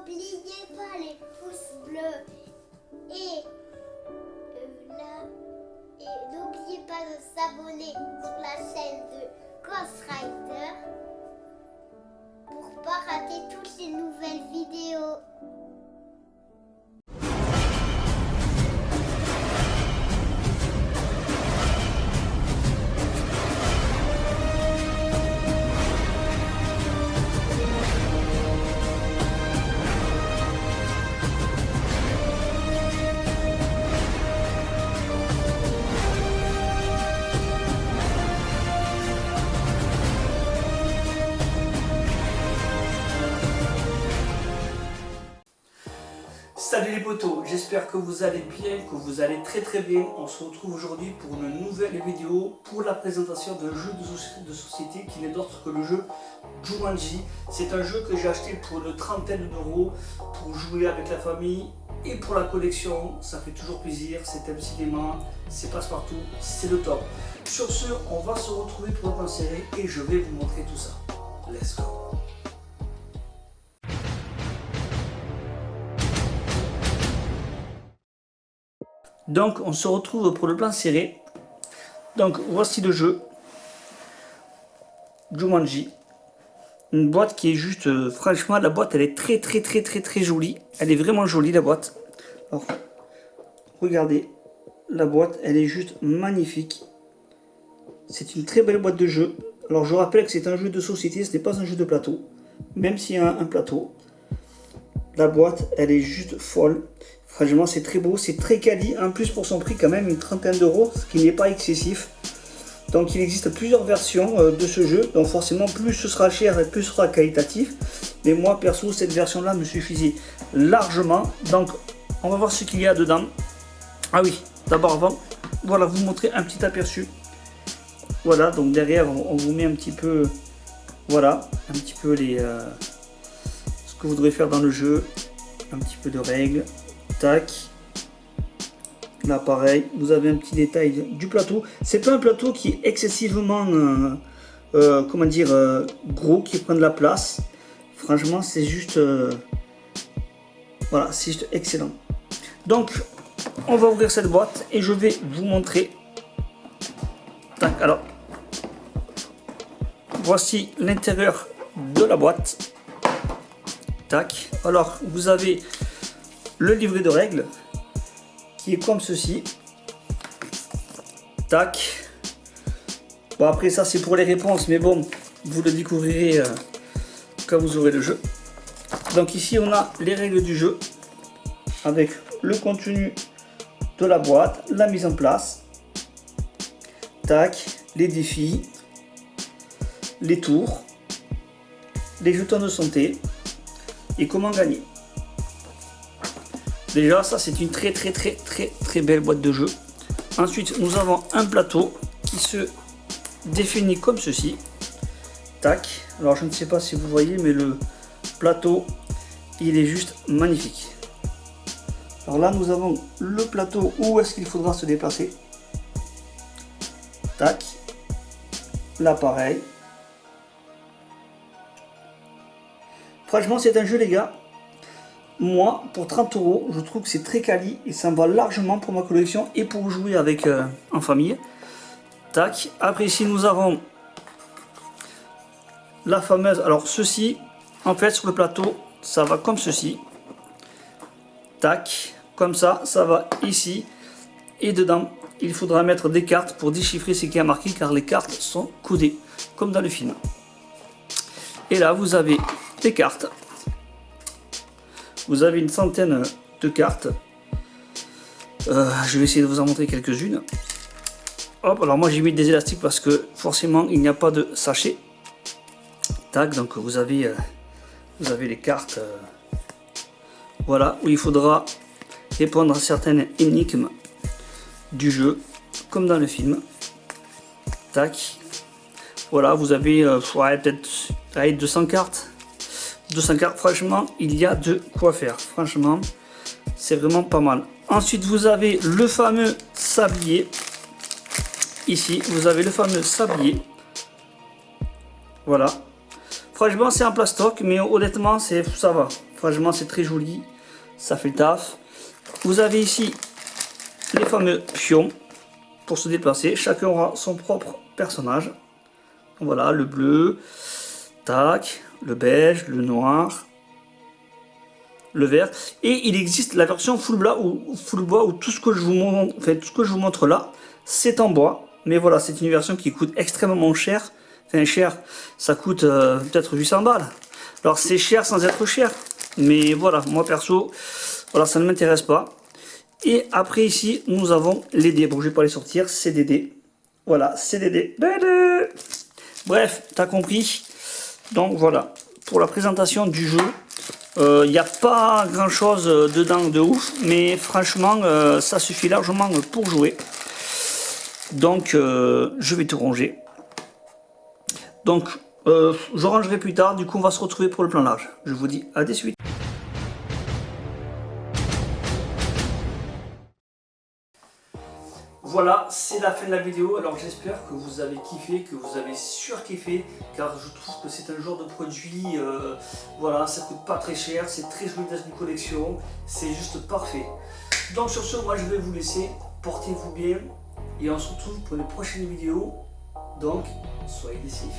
n'oubliez pas les pouces bleus et n'oubliez pas de s'abonner sur la chaîne de Ghost Rider pour pas rater toutes les nouvelles vidéos. Salut les potos, j'espère que vous allez bien, que vous allez très bien. On se retrouve aujourd'hui pour une nouvelle vidéo pour la présentation d'un jeu de société qui n'est d'autre que le jeu Jumanji. C'est un jeu que j'ai acheté pour une trentaine d'euros pour jouer avec la famille et pour la collection. Ça fait toujours plaisir, c'est un cinéma, c'est passe-partout, c'est le top. Sur ce, on va se retrouver pour le plan serré et je vais vous montrer tout ça. Let's go! Donc on se retrouve pour le plan serré. Donc voici le jeu Jumanji. Une boîte qui est juste, franchement la boîte elle est très jolie. Elle est vraiment jolie la boîte. Alors regardez, la boîte elle est juste magnifique. C'est une très belle boîte de jeu. Alors je rappelle que c'est un jeu de société, ce n'est pas un jeu de plateau. Même s'il y a un plateau. La boîte elle est juste folle. Franchement c'est très beau, c'est très quali, en plus pour son prix quand même une trentaine d'euros, ce qui n'est pas excessif. Donc il existe plusieurs versions de ce jeu, donc forcément plus ce sera cher et plus ce sera qualitatif. Mais moi perso cette version là me suffisait largement, donc on va voir ce qu'il y a dedans. Ah oui, d'abord avant, voilà vous montrer un petit aperçu. Voilà, donc derrière on vous met un petit peu, voilà, un petit peu les ce que vous devrez faire dans le jeu, un petit peu de règles. Tac. Là pareil, vous avez un petit détail du plateau. C'est pas un plateau qui est excessivement comment dire gros, qui prend de la place. Franchement c'est juste voilà, c'est juste excellent. Donc on va ouvrir cette boîte et je vais vous montrer. Tac, alors voici l'intérieur de la boîte. Tac, alors vous avez le livret de règles qui est comme ceci. Tac. Bon après ça c'est pour les réponses, mais bon vous le découvrirez quand vous aurez le jeu. Donc ici on a les règles du jeu avec le contenu de la boîte, la mise en place. Tac, les défis, les tours, les jetons de santé et comment gagner. Déjà ça c'est une très belle boîte de jeu. Ensuite nous avons un plateau qui se définit comme ceci. Tac. Alors je ne sais pas si vous voyez mais le plateau il est juste magnifique. Alors là nous avons le plateau où est-ce qu'il faudra se déplacer. Tac. Là pareil. Franchement c'est un jeu les gars. Moi, pour 30 euros, je trouve que c'est très quali et ça me va largement pour ma collection et pour jouer avec en famille. Tac. Après ici nous avons la fameuse. Alors ceci, en fait sur le plateau, ça va comme ceci. Tac. Comme ça, ça va ici. Et dedans, il faudra mettre des cartes pour déchiffrer ce qui est marqué car les cartes sont codées, comme dans le film. Et là, vous avez des cartes. Vous avez une centaine de cartes. Je vais essayer de vous en montrer quelques-unes. Hop, alors moi j'ai mis des élastiques parce que forcément il n'y a pas de sachet. Tac, donc vous avez les cartes. Voilà, où il faudra répondre à certaines énigmes du jeu, comme dans le film. Tac. Voilà, vous avez peut-être 200 cartes. 200 cartes, franchement, il y a de quoi faire. Franchement, c'est vraiment pas mal. Ensuite, vous avez le fameux sablier. Ici, vous avez le fameux sablier. Voilà. franchement c'est en plastoc, mais honnêtement ça va. Franchement c'est très joli, ça fait le taf. Vous avez ici les fameux pions pour se déplacer. Chacun aura son propre personnage. Voilà, le bleu, tac, le beige, le noir, le vert. Et il existe la version full bois où tout ce que je vous montre, enfin, tout ce que je vous montre là, c'est en bois. Mais voilà, c'est une version qui coûte extrêmement cher. Enfin cher, ça coûte peut-être 800 balles. Alors c'est cher sans être cher. Mais voilà, moi perso, voilà, ça ne m'intéresse pas. Et après ici, nous avons les dés. Bon, je vais pas les sortir, c'est des dés. Voilà, c'est des dés. Bref, t'as compris. Donc voilà, pour la présentation du jeu, il n'y a pas grand chose dedans de ouf, mais franchement, ça suffit largement pour jouer. Donc, je vais tout ranger. Donc, je rangerai plus tard. Du coup, on va se retrouver pour le plan large. Je vous dis à de suite. Voilà, c'est la fin de la vidéo. Alors j'espère que vous avez kiffé, que vous avez surkiffé, car je trouve que c'est un genre de produit, voilà, ça coûte pas très cher, c'est très joli dans une collection, c'est juste parfait. Donc sur ce, moi je vais vous laisser, portez-vous bien, et on se retrouve pour les prochaines vidéos. Donc, soyez des filles.